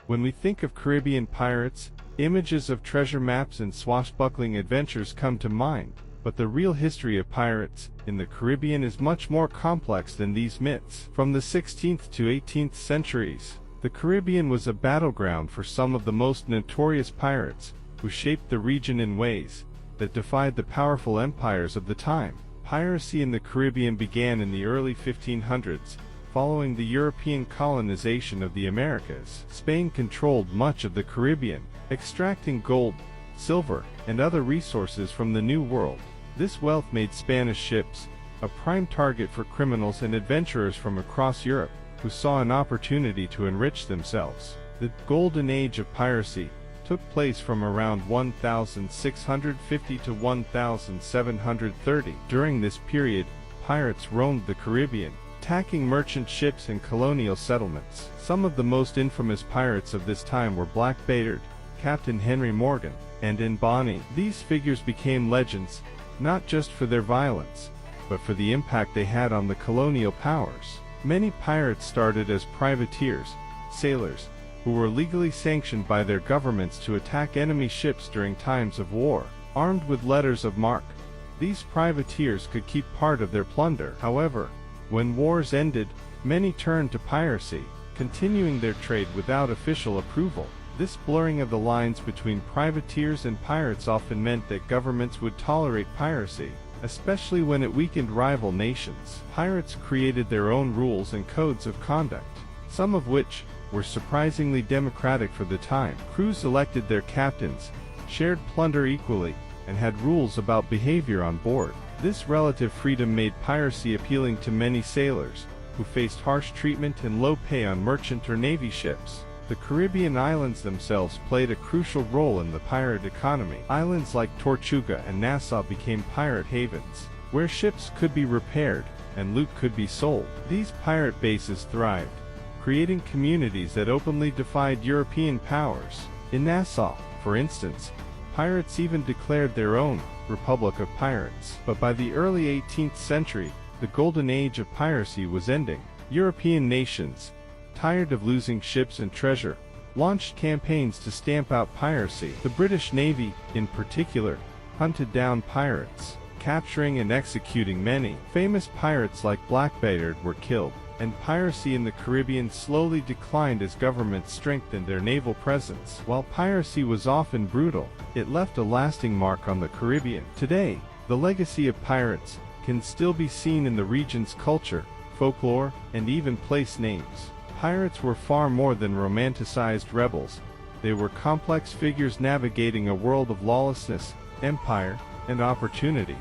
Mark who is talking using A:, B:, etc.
A: When we think of Caribbean pirates, images of treasure maps and swashbuckling adventures come to mind, but the real history of pirates in the Caribbean is much more complex than these myths. From the 16th to 18th centuries, the Caribbean was a battleground for some of the most notorious pirates, who shaped the region in ways that defied the powerful empires of the time. Piracy in the Caribbean began in the early 1500s, following the European colonization of the Americas. Spain controlled much of the Caribbean, extracting gold, silver, and other resources from the New World. This wealth made Spanish ships a prime target for criminals and adventurers from across Europe, who saw an opportunity to enrich themselves. The Golden Age of piracy took place from around 1650 to 1730. During this period, pirates roamed the Caribbean, attacking merchant ships and colonial settlements. Some of the most infamous pirates of this time were Black Bayard, Captain Henry Morgan, and Anne Bonny. These figures became legends, not just for their violence, but for the impact they had on the colonial powers. Many pirates started as privateers, sailors, who were legally sanctioned by their governments to attack enemy ships during times of war. Armed with letters of marque, these privateers could keep part of their plunder. However, when wars ended, many turned to piracy, continuing their trade without official approval. This blurring of the lines between privateers and pirates often meant that governments would tolerate piracy, especially when it weakened rival nations. Pirates created their own rules and codes of conduct, some of which were surprisingly democratic for the time. Crews elected their captains, shared plunder equally, and had rules about behavior on board. This relative freedom made piracy appealing to many sailors, who faced harsh treatment and low pay on merchant or navy ships. The Caribbean islands themselves played a crucial role in the pirate economy. Islands like Tortuga and Nassau became pirate havens, where ships could be repaired and loot could be sold. These pirate bases thrived, creating communities that openly defied European powers. In Nassau, for instance, pirates even declared their own Republic of Pirates. But by the early 18th century, the golden age of piracy was ending. European nations, tired of losing ships and treasure, launched campaigns to stamp out piracy. The British Navy, in particular, hunted down pirates, capturing and executing many. Famous pirates like Black Bayard were killed, and piracy in the Caribbean slowly declined as governments strengthened their naval presence. While piracy was often brutal, it left a lasting mark on the Caribbean. Today, the legacy of pirates can still be seen in the region's culture, folklore, and even place names. Pirates were far more than romanticized rebels. They were complex figures navigating a world of lawlessness, empire, and opportunity.